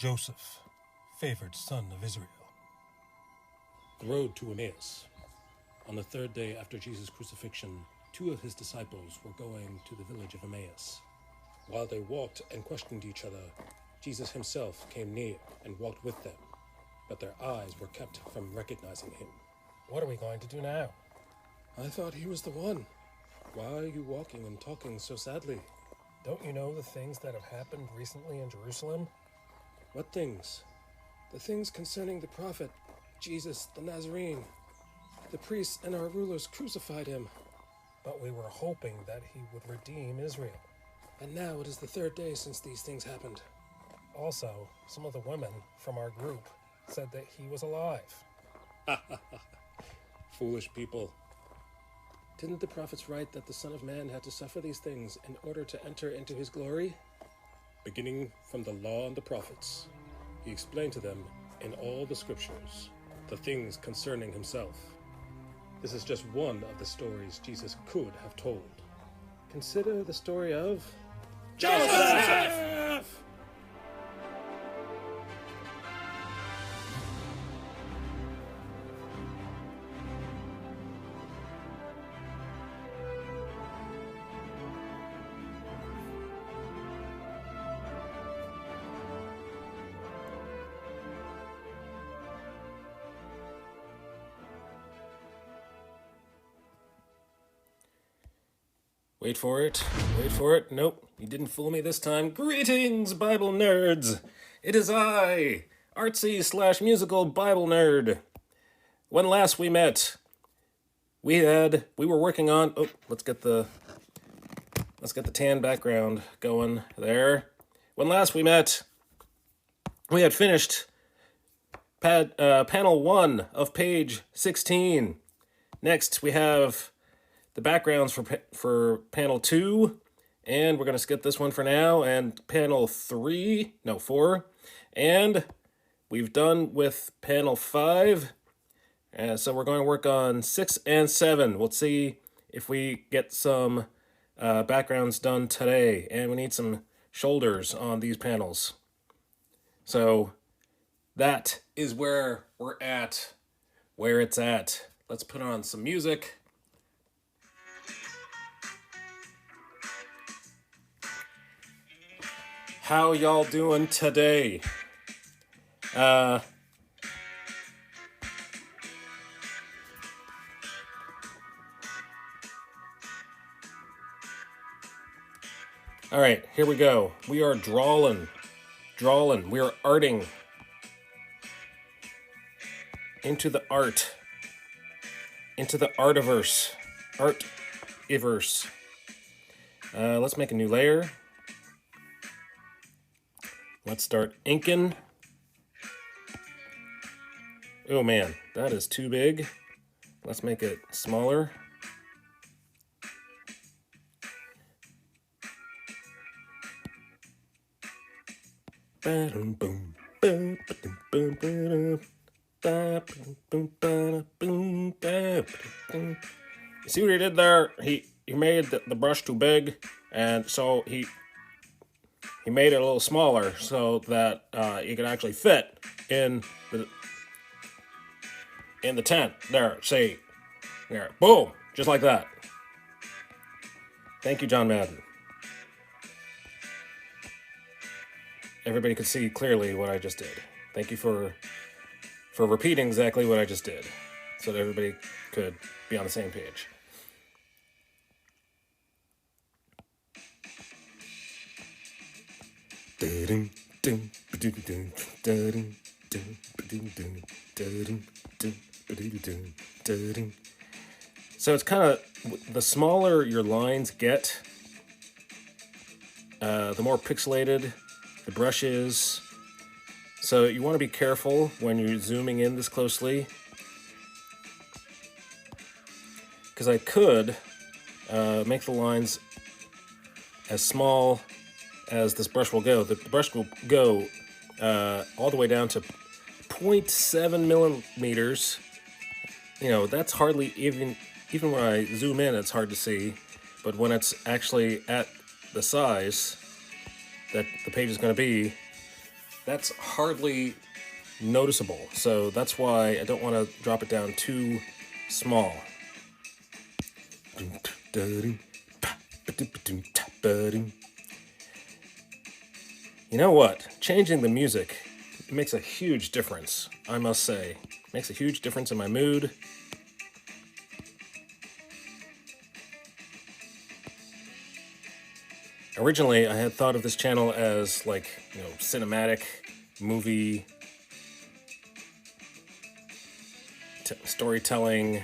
Joseph, favored son of Israel. The road to Emmaus. On the third day after Jesus' crucifixion, 2 of his disciples were going to the village of Emmaus. While they walked and questioned each other, Jesus himself came near and walked with them, but their eyes were kept from recognizing him. What are we going to do now? I thought he was the one. Why are you walking and talking so sadly? Don't you know the things that have happened recently in Jerusalem? What things? The things concerning the prophet, Jesus the Nazarene. The priests and our rulers crucified him. But we were hoping that he would redeem Israel. And now it is the 3rd day since these things happened. Also, some of the women from our group said that he was alive. Foolish people. Didn't the prophets write that the Son of Man had to suffer these things in order to enter into his glory? Beginning from the law and the prophets, he explained to them in all the scriptures the things concerning himself. This is just one of the stories Jesus could have told. Consider the story of Joseph! Wait for it. Nope, you didn't fool me this time. Greetings, Bible nerds! It is I, Artsy/musical Bible nerd. When last we met, we were working on, let's get the tan background going there. When last we met, we had finished panel 1 of page 16. Next, we have the backgrounds for panel 2, and we're going to skip this one for now, and panel 4, and we've done with panel 5, so we're going to work on 6 and 7. We'll see if we get some backgrounds done today, and we need some shoulders on these panels. So that is where we're at, where it's at. Let's put on some music. How y'all doing today? All right, here we go. We are drawing. We are arting into the art, into the artiverse. Let's make a new layer. Let's start inking. Oh man, that is too big. Let's make it smaller. You see what he did there? He made the brush too big, and so he made it a little smaller so that you could actually fit in the tent. There, see, there, boom, just like that. Thank you, John Madden. Everybody could see clearly what I just did. Thank you for repeating exactly what I just did, so that everybody could be on the same page. So it's kind of, the smaller your lines get, the more pixelated the brush is. So you want to be careful when you're zooming in this closely, because I could make the lines as small as this brush will go. The brush will go all the way down to 0.7 millimeters. You know, that's hardly even when I zoom in, it's hard to see. But when it's actually at the size that the page is going to be, that's hardly noticeable. So that's why I don't want to drop it down too small. You know what? Changing the music makes a huge difference, I must say. Makes a huge difference in my mood. Originally, I had thought of this channel as like, cinematic movie storytelling.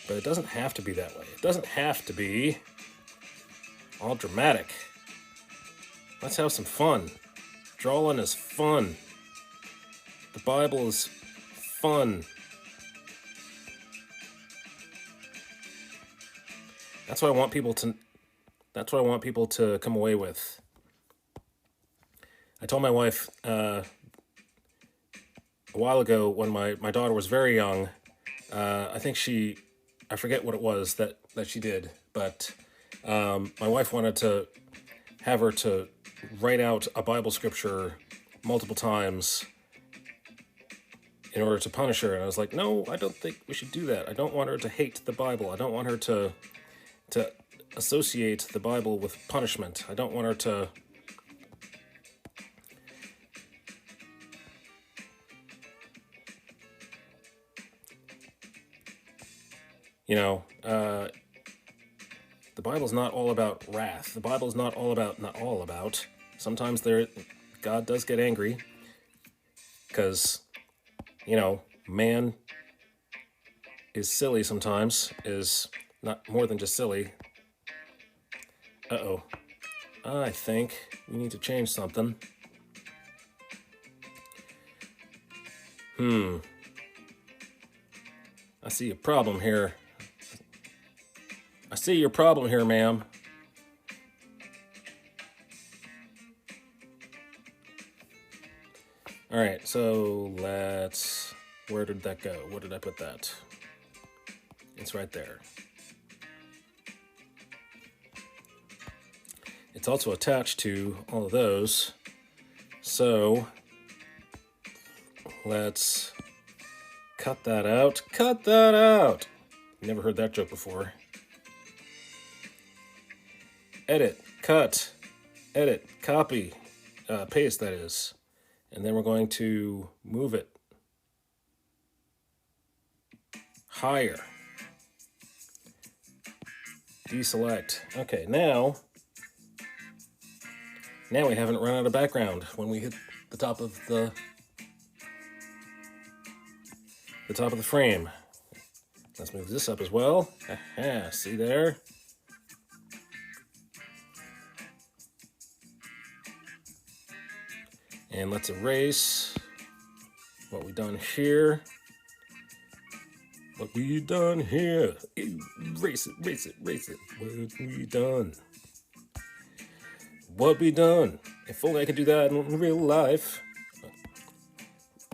But it doesn't have to be that way. It doesn't have to be all dramatic. Let's have some fun. Drawing is fun. The Bible is fun. That's what I want people to come away with. I told my wife a while ago when my daughter was very young, I forget what it was that she did, but my wife wanted to have her to write out a Bible scripture multiple times in order to punish her. And I was like, no, I don't think we should do that. I don't want her to hate the Bible. I don't want her to associate the Bible with punishment. I don't want her to the Bible's not all about wrath. The Bible's not all about. Sometimes God does get angry because, man is silly sometimes, is not more than just silly. Uh-oh. I think we need to change something. I see a problem here. I see your problem here, ma'am. All right, so where did that go? Where did I put that? It's right there. It's also attached to all of those. So let's cut that out. Cut that out! Never heard that joke before. Edit, cut, edit, copy, paste, that is. And then we're going to move it higher. Deselect. Okay, now we haven't run out of background when we hit the top of the frame. Let's move this up as well. Aha, see there? And let's erase what we done here. What we done here. Erase it, erase it, erase it. What we done. What we done. If only I could do that in real life.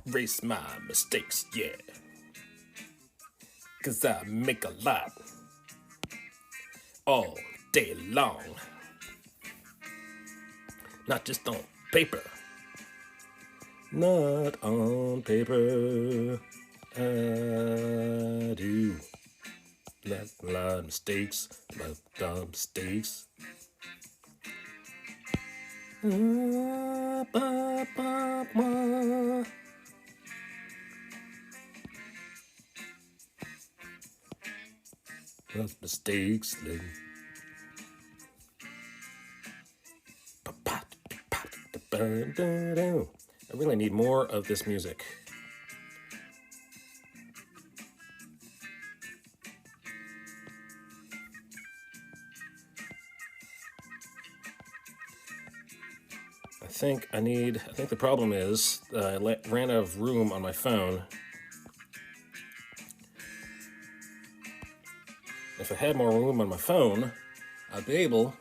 Erase my mistakes, yeah. 'Cause I make a lot. All day long. Not just on paper. Not on paper. I do a lot of mistakes. Mistakes. I really need more of this music. I think the problem is I ran out of room on my phone. If I had more room on my phone, I'd be able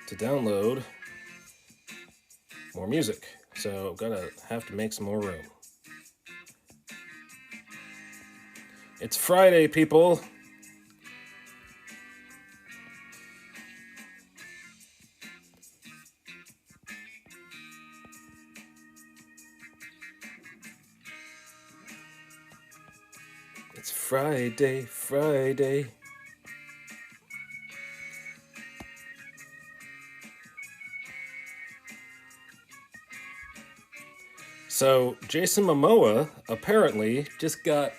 to download more music. So I'm gonna have to make some more room. It's Friday, people. It's Friday, Friday. So Jason Momoa apparently just got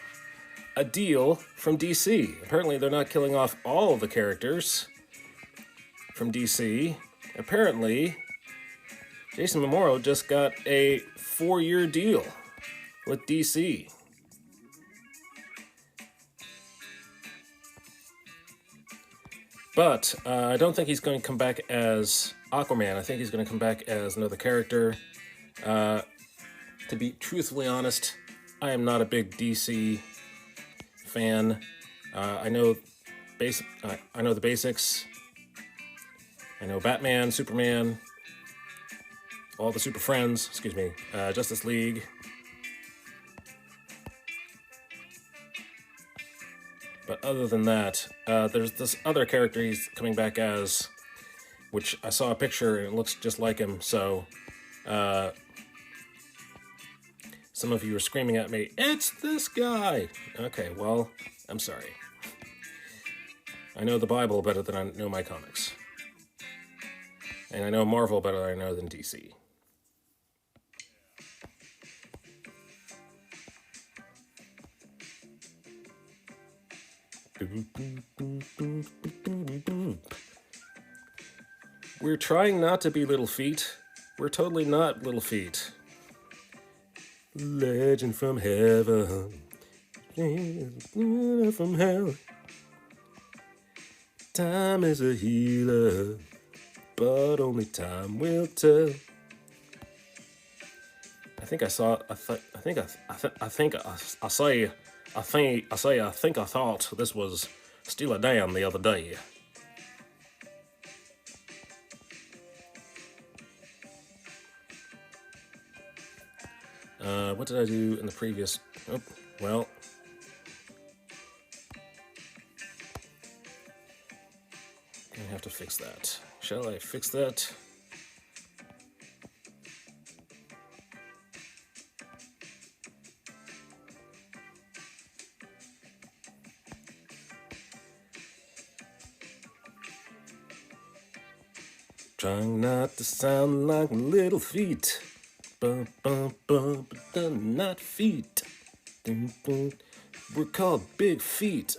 a deal from DC. Apparently they're not killing off all of the characters from DC. Apparently Jason Momoa just got a 4-year deal with DC. But I don't think he's going to come back as Aquaman. I think he's going to come back as another character. To be truthfully honest, I am not a big DC fan. I know the basics. I know Batman, Superman, all the Super Friends. Excuse me, Justice League. But other than that, there's this other character he's coming back as, which I saw a picture and it looks just like him. So some of you are screaming at me, "It's this guy!" Okay, well, I'm sorry. I know the Bible better than I know my comics. And I know Marvel better than I know than DC. We're trying not to be little feet. We're totally not little feet. Legend from heaven. From hell. Time is a healer, but only time will tell. I think I thought this was Steely Dan the other day. What did I do in the previous? Oh, well. I have to fix that. Shall I fix that? Trying not to sound like little feet. Bum, bum, bum, but not feet. Dum, dum. We're called big feet.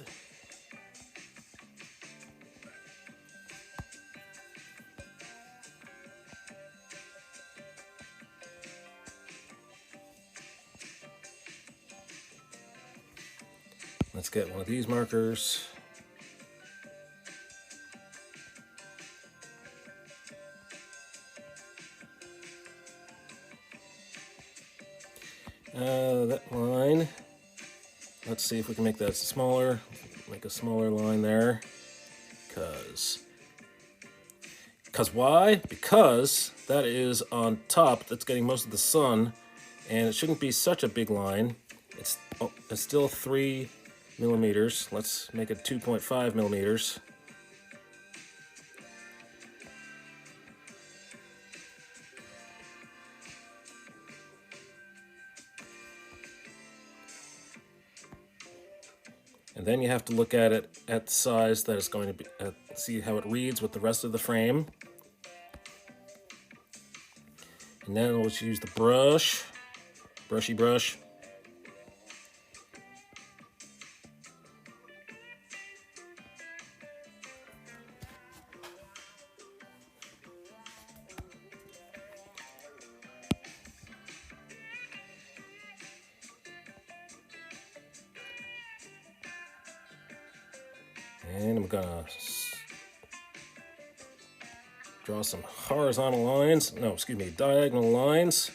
Let's get one of these markers. That line. Let's see if we can make that smaller. Make a smaller line there. Cause why? Because that is on top. That's getting most of the sun, and it shouldn't be such a big line. It's still 3 millimeters. Let's make it 2.5 millimeters. And then you have to look at it at the size that it's going to be, see how it reads with the rest of the frame. And then let's use the brushy brush. And I'm gonna draw some horizontal lines. No, excuse me, diagonal lines.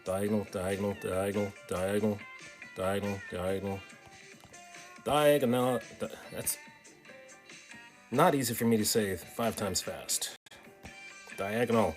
Diagonal, diagonal, diagonal, diagonal, diagonal, diagonal, diagonal. That's not easy for me to say 5 times fast. Diagonal.